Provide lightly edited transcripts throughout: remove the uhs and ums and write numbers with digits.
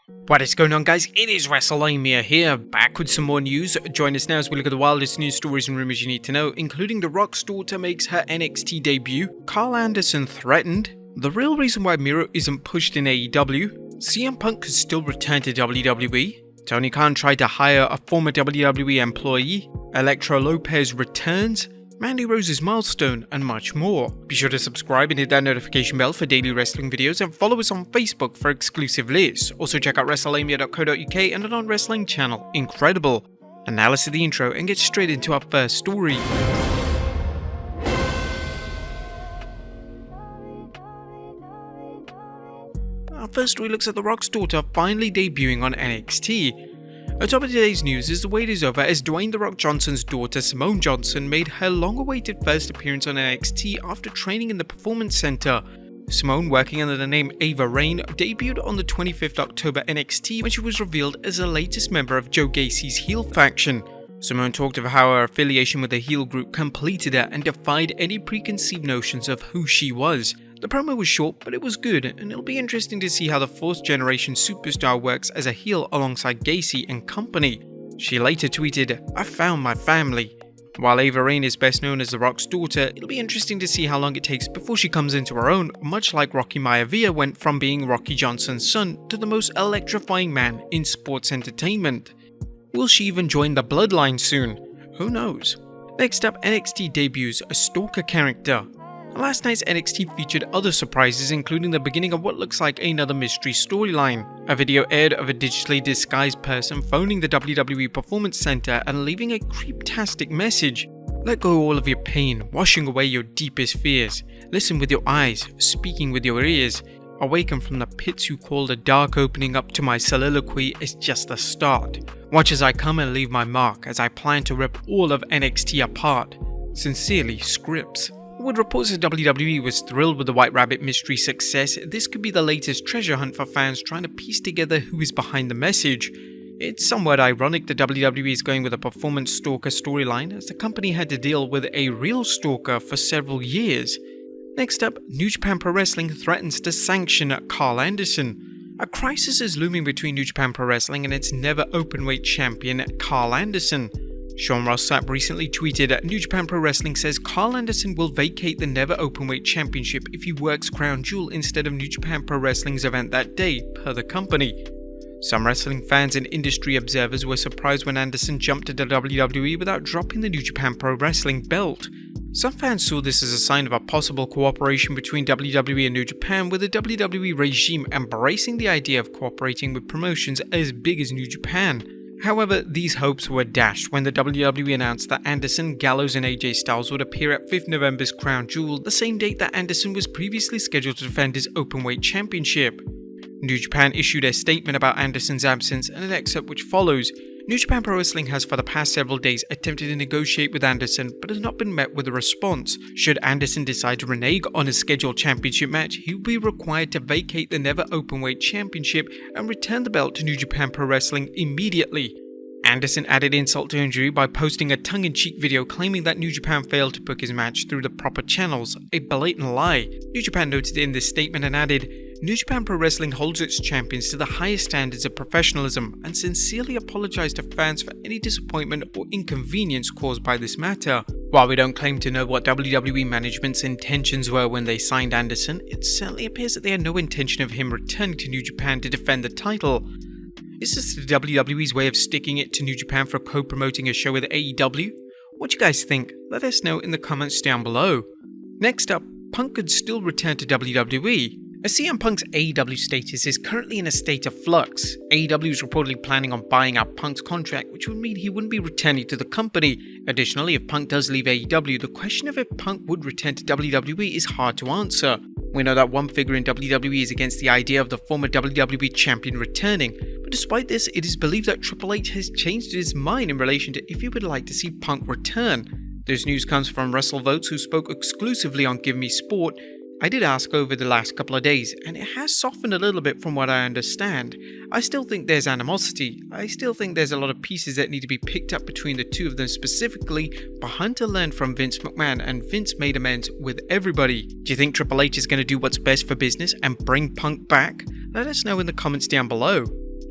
What is going on, guys? It is Wrestlelamia here, back with some more news. Join us now as we look at the wildest news stories and rumors you need to know, including The Rock's daughter makes her NXT debut, Karl Anderson threatened, the real reason why Miro isn't pushed in AEW, CM Punk could still return to WWE, Tony Khan tried to hire a former WWE employee, Electro Lopez returns, Mandy Rose's Milestone, and much more. Be sure to subscribe and hit that notification bell for daily wrestling videos, and follow us on Facebook for exclusive lists. Also check out Wrestlelamia.co.uk and the non-wrestling channel Incredible. And now let's do the intro and get straight into our first story. Our first story looks at The Rock's daughter finally debuting on NXT. On top of today's news is the wait is over as Dwayne The Rock Johnson's daughter Simone Johnson made her long-awaited first appearance on NXT after training in the Performance Center. Simone, working under the name Ava Raine, debuted on the 25th October NXT when she was revealed as the latest member of Joe Gacy's heel faction. Simone talked of how her affiliation with the heel group completed her and defied any preconceived notions of who she was. The promo was short, but it was good, and it'll be interesting to see how the 4th generation superstar works as a heel alongside Gacy and company. She later tweeted, "I found my family." While Ava Raine is best known as The Rock's daughter, it'll be interesting to see how long it takes before she comes into her own, much like Rocky Maivia went from being Rocky Johnson's son to the most electrifying man in sports entertainment. Will she even join the bloodline soon? Who knows? Next up, NXT debuts a Stalker character. Last night's NXT featured other surprises, including the beginning of what looks like another mystery storyline. A video aired of a digitally disguised person phoning the WWE Performance Center and leaving a creeptastic message. Let go all of your pain, washing away your deepest fears. Listen with your eyes, speaking with your ears. Awaken from the pits you call the dark. Opening up to my soliloquy is just the start. Watch as I come and leave my mark, as I plan to rip all of NXT apart. Sincerely, Scripps. With reports that WWE was thrilled with the White Rabbit mystery success, this could be the latest treasure hunt for fans trying to piece together who is behind the message. It's somewhat ironic that WWE is going with a performance stalker storyline, as the company had to deal with a real stalker for several years. Next up, New Japan Pro Wrestling threatens to sanction Karl Anderson. A crisis is looming between New Japan Pro Wrestling and its never openweight champion Karl Anderson. Sean Ross Sapp recently tweeted, "New Japan Pro Wrestling says Karl Anderson will vacate the Never Openweight Championship if he works Crown Jewel instead of New Japan Pro Wrestling's event that day, per the company." Some wrestling fans and industry observers were surprised when Anderson jumped to the WWE without dropping the New Japan Pro Wrestling belt. Some fans saw this as a sign of a possible cooperation between WWE and New Japan, with the WWE regime embracing the idea of cooperating with promotions as big as New Japan. However, these hopes were dashed when the WWE announced that Anderson, Gallows and AJ Styles would appear at 5th November's Crown Jewel, the same date that Anderson was previously scheduled to defend his Openweight Championship. New Japan issued a statement about Anderson's absence, and an excerpt which follows. New Japan Pro Wrestling has for the past several days attempted to negotiate with Anderson, but has not been met with a response. Should Anderson decide to renege on his scheduled championship match, he will be required to vacate the Never Openweight Championship and return the belt to New Japan Pro Wrestling immediately. Anderson added insult to injury by posting a tongue-in-cheek video claiming that New Japan failed to book his match through the proper channels, a blatant lie. New Japan noted in this statement and added, "New Japan Pro Wrestling holds its champions to the highest standards of professionalism and sincerely apologized to fans for any disappointment or inconvenience caused by this matter." While we don't claim to know what WWE management's intentions were when they signed Anderson, it certainly appears that they had no intention of him returning to New Japan to defend the title. Is this the WWE's way of sticking it to New Japan for co-promoting a show with AEW? What do you guys think? Let us know in the comments down below. Next up, Punk could still return to WWE. As CM Punk's AEW status is currently in a state of flux, AEW is reportedly planning on buying out Punk's contract, which would mean he wouldn't be returning to the company. Additionally, if Punk does leave AEW, the question of if Punk would return to WWE is hard to answer. We know that one figure in WWE is against the idea of the former WWE champion returning, but despite this, it is believed that Triple H has changed his mind in relation to if he would like to see Punk return. This news comes from WrestleVotes, who spoke exclusively on Give Me Sport. I did ask over the last couple of days, and it has softened a little bit from what I understand. I still think there's animosity. I still think there's a lot of pieces that need to be picked up between the two of them specifically, but Hunter learned from Vince McMahon, and Vince made amends with everybody. Do you think Triple H is going to do what's best for business and bring Punk back? Let us know in the comments down below.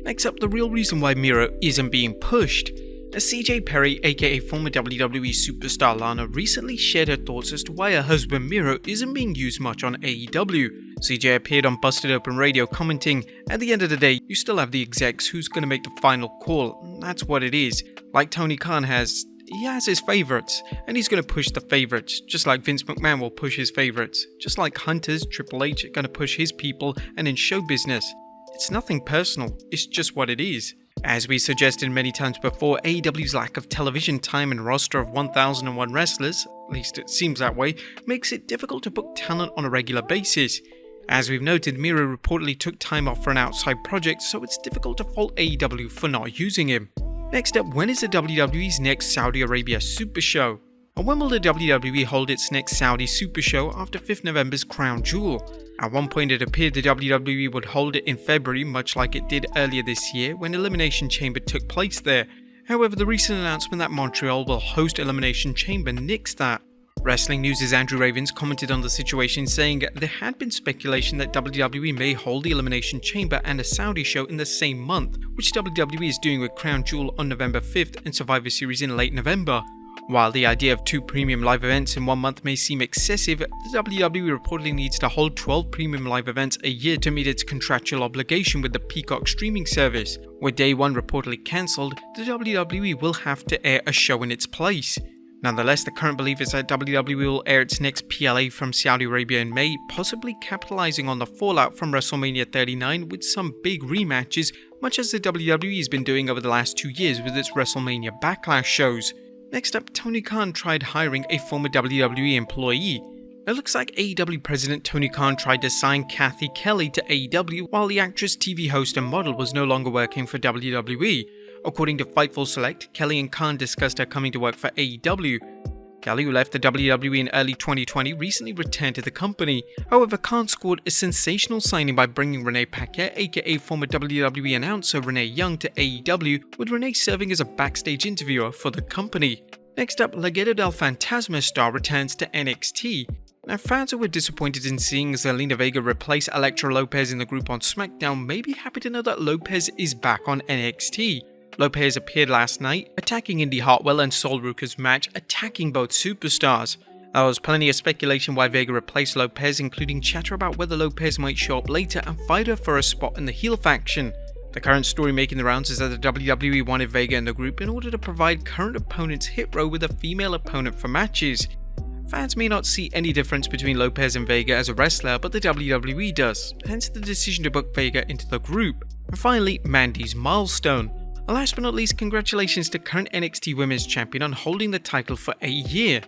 Next up, the real reason why Miro isn't being pushed. As CJ Perry, aka former WWE superstar Lana, recently shared her thoughts as to why her husband Miro isn't being used much on AEW. CJ appeared on Busted Open Radio commenting, "At the end of the day, you still have the execs who's going to make the final call. That's what it is. Like Tony Khan has, he has his favorites, and he's going to push the favorites, just like Vince McMahon will push his favorites. Just like Hunter's, Triple H are going to push his people, and in show business, it's nothing personal, it's just what it is." As we suggested many times before, AEW's lack of television time and roster of 1001 wrestlers, at least it seems that way, makes it difficult to book talent on a regular basis. As we've noted, Miro reportedly took time off for an outside project, so it's difficult to fault AEW for not using him. Next up, when is the WWE's next Saudi Arabia Supershow? And when will the WWE hold its next Saudi Supershow after 5th November's Crown Jewel? At one point it appeared the WWE would hold it in February, much like it did earlier this year when Elimination Chamber took place there. However, the recent announcement that Montreal will host Elimination Chamber nixed that. Wrestling News' Andrew Ravens commented on the situation, saying there had been speculation that WWE may hold the Elimination Chamber and a Saudi show in the same month, which WWE is doing with Crown Jewel on November 5th and Survivor Series in late November. While the idea of 2 premium live events in 1 month may seem excessive, the WWE reportedly needs to hold 12 premium live events a year to meet its contractual obligation with the Peacock streaming service. With Day 1 reportedly cancelled, the WWE will have to air a show in its place. Nonetheless, the current belief is that WWE will air its next PLA from Saudi Arabia in May, possibly capitalizing on the fallout from WrestleMania 39 with some big rematches, much as the WWE has been doing over the last 2 years with its WrestleMania Backlash shows. Next up, Tony Khan tried hiring a former WWE employee. It looks like AEW president Tony Khan tried to sign Kathy Kelly to AEW while the actress, TV host and model was no longer working for WWE. According to Fightful Select, Kelly and Khan discussed her coming to work for AEW. Kelly, who left the WWE in early 2020, recently returned to the company. However, Khan scored a sensational signing by bringing Renee Paquette, aka former WWE announcer Renee Young, to AEW, with Renee serving as a backstage interviewer for the company. Next up, Legado del Fantasma star returns to NXT. Now, fans who were disappointed in seeing Zelina Vega replace Elektra Lopez in the group on SmackDown may be happy to know that Lopez is back on NXT. Lopez appeared last night, attacking Indy Hartwell and Sol Ruka's match, attacking both superstars. There was plenty of speculation why Vega replaced Lopez, including chatter about whether Lopez might show up later and fight her for a spot in the heel faction. The current story making the rounds is that the WWE wanted Vega in the group in order to provide current opponents Hit Row with a female opponent for matches. Fans may not see any difference between Lopez and Vega as a wrestler, but the WWE does, hence the decision to book Vega into the group. And finally, Mandy's Milestone. Last but not least, congratulations to current NXT Women's Champion on holding the title for a year.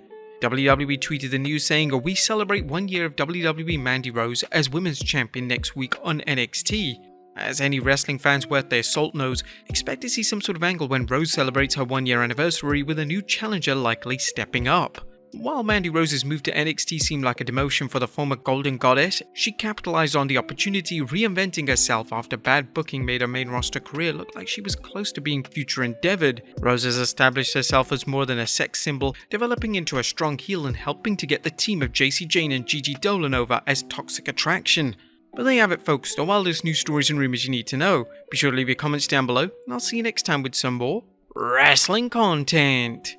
WWE tweeted the news saying, "We celebrate 1 year of WWE Mandy Rose as Women's Champion next week on NXT." As any wrestling fans worth their salt knows, expect to see some sort of angle when Rose celebrates her 1 year anniversary with a new challenger likely stepping up. While Mandy Rose's move to NXT seemed like a demotion for the former Golden Goddess, she capitalized on the opportunity, reinventing herself after bad booking made her main roster career look like she was close to being future endeavored. Rose has established herself as more than a sex symbol, developing into a strong heel and helping to get the team of JC Jane and Gigi Dolan over as toxic attraction. But there you have it, folks, the wildest news stories and rumors you need to know. Be sure to leave your comments down below, and I'll see you next time with some more wrestling content.